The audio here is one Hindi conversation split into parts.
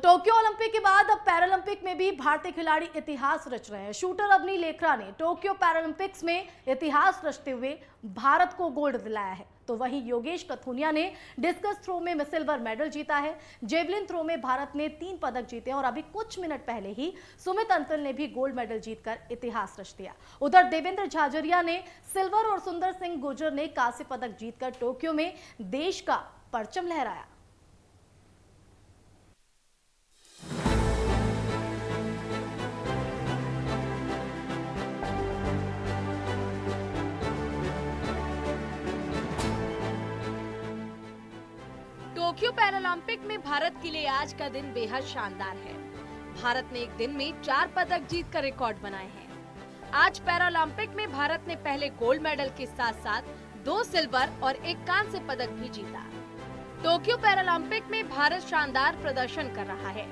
टोक्यो ओलंपिक के बाद अब पैरालंपिक में भी भारतीय खिलाड़ी इतिहास रच रहे हैं। शूटर अवनी लेखरा ने टोक्यो पैरालंपिक्स में इतिहास रचते हुए भारत को गोल्ड दिलाया है, तो वहीं योगेश कथुनिया ने डिस्कस थ्रो में सिल्वर मेडल जीता है। जेवलिन थ्रो में भारत ने 3 पदक जीते और अभी कुछ मिनट पहले ही सुमित अंतल ने भी गोल्ड मेडल जीतकर इतिहास रच दिया। उधर देवेंद्र झाझरिया ने सिल्वर और सुंदर सिंह गुर्जर ने कांस्य पदक जीतकर टोक्यो में देश का परचम लहराया। टोक्यो पैरालंपिक में भारत के लिए आज का दिन बेहद शानदार है। भारत ने एक दिन में 4 पदक जीतकर रिकॉर्ड बनाए हैं। आज पैरालंपिक में भारत ने पहले गोल्ड मेडल के साथ साथ 2 सिल्वर और 1 कांस्य पदक भी जीता। टोक्यो पैरालंपिक में भारत शानदार प्रदर्शन कर रहा है।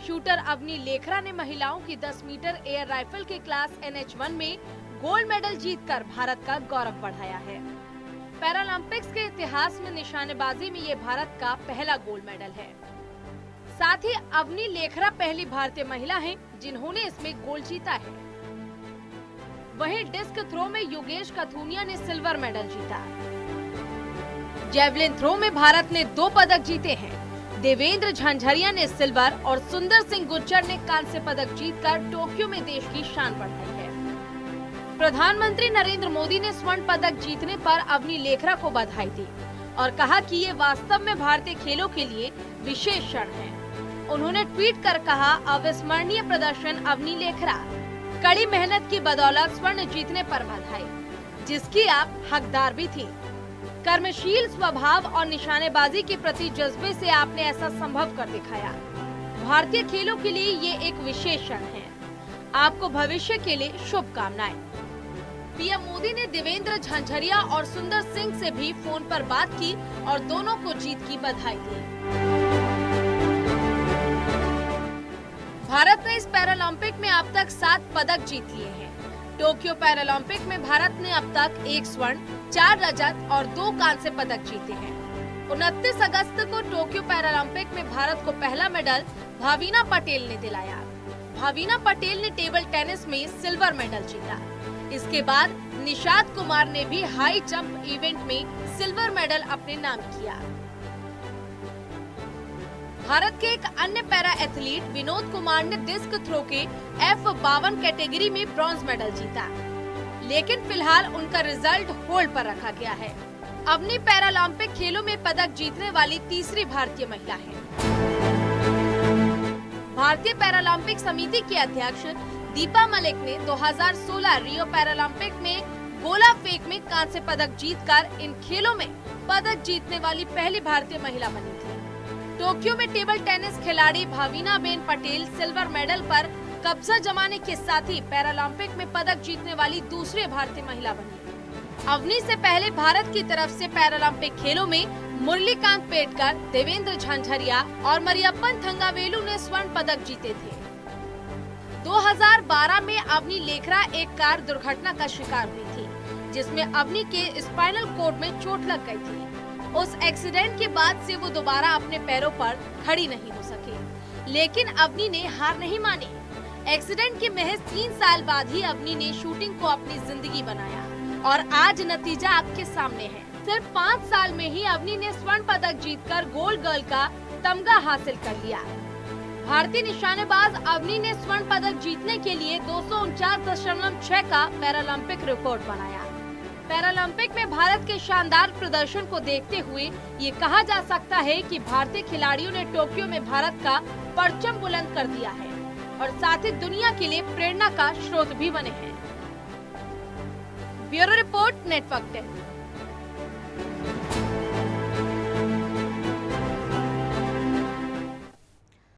शूटर अवनी लेखरा ने महिलाओं की 10 मीटर एयर राइफल के क्लास NH1 में गोल्ड मेडल जीतकर भारत का गौरव बढ़ाया है। पैरालंपिक्स के इतिहास में निशानेबाजी में ये भारत का पहला गोल्ड मेडल है। साथ ही अवनी लेखरा पहली भारतीय महिला हैं जिन्होंने इसमें गोल्ड जीता है। वहीं डिस्क थ्रो में योगेश कथुनिया ने सिल्वर मेडल जीता। जेवलिन थ्रो में भारत ने 2 पदक जीते हैं। देवेंद्र झाझरिया ने सिल्वर और सुंदर सिंह गुर्जर ने कांस्य पदक जीतकर टोक्यो में देश की शान बढ़ाई है। प्रधानमंत्री नरेंद्र मोदी ने स्वर्ण पदक जीतने पर अवनी लेखरा को बधाई दी और कहा कि ये वास्तव में भारतीय खेलों के लिए विशेष क्षण है। उन्होंने ट्वीट कर कहा, अविस्मरणीय प्रदर्शन अवनी लेखरा, कड़ी मेहनत की बदौलत स्वर्ण जीतने पर बधाई, जिसकी आप हकदार भी थी। कर्मशील स्वभाव और निशानेबाजी के प्रति जज्बे से आपने ऐसा संभव कर दिखाया। भारतीय खेलों के लिए ये एक विशेष क्षण है। आपको भविष्य के लिए शुभकामनाएं। पीएम मोदी ने देवेंद्र झाझरिया और सुंदर सिंह से भी फोन पर बात की और दोनों को जीत की बधाई दी। भारत ने इस पैरालंपिक में अब तक 7 पदक जीत लिए हैं। टोक्यो पैरालंपिक में भारत ने अब तक 1 स्वर्ण, 4 रजत और 2 कांस्य पदक जीते हैं। 29 अगस्त को टोक्यो पैरालंपिक में भारत को पहला मेडल भाविना पटेल ने दिलाया। भाविना पटेल ने टेबल टेनिस में सिल्वर मेडल जीता। इसके बाद निशात कुमार ने भी हाई जंप इवेंट में सिल्वर मेडल अपने नाम किया। भारत के एक अन्य पैरा एथलीट विनोद कुमार ने डिस्क थ्रो के F52 कैटेगरी में ब्रॉन्ज मेडल जीता, लेकिन फिलहाल उनका रिजल्ट होल्ड पर रखा गया है। अवनी पैरालंपिक खेलों में पदक जीतने वाली तीसरी भारतीय महिला है। भारतीय पैरालंपिक समिति के अध्यक्ष दीपा मलिक ने 2016 रियो पैरालंपिक में गोला फेंक में कांस्य पदक जीतकर इन खेलों में पदक जीतने वाली पहली भारतीय महिला बनी थी। टोक्यो में टेबल टेनिस खिलाड़ी Bhavina Ben Patel silver medal पर कब्जा जमाने के साथ ही पैरालंपिक में पदक जीतने वाली दूसरी भारतीय महिला बनी। अवनी से पहले भारत की तरफ से पैरालंपिक खेलों में मुरलीकांत पेटकर, देवेंद्र झाझरिया और मरियप्पन थंगावेलु ने स्वर्ण पदक जीते थे। 2012 में अवनी लेखरा एक कार दुर्घटना का शिकार हुई थी, जिसमें अवनी के स्पाइनल कॉर्ड में चोट लग गई थी। उस एक्सीडेंट के बाद से वो दोबारा अपने पैरों पर खड़ी नहीं हो सके, लेकिन अवनी ने हार नहीं मानी। एक्सीडेंट के महज 3 साल बाद ही अवनी ने शूटिंग को अपनी जिंदगी बनाया और आज नतीजा आपके सामने है। सिर्फ 5 साल में ही अवनी ने स्वर्ण पदक जीतकर गोल्ड गर्ल का तमगा हासिल कर लिया। भारतीय निशानेबाज अवनी ने स्वर्ण पदक जीतने के लिए 249.6 का पैरालंपिक रिकॉर्ड बनाया। पैरालंपिक में भारत के शानदार प्रदर्शन को देखते हुए ये कहा जा सकता है कि भारतीय खिलाड़ियों ने टोक्यो में भारत का परचम बुलंद कर दिया है और साथ ही दुनिया के लिए प्रेरणा का स्रोत भी बने हैं। Bureau report, network 10।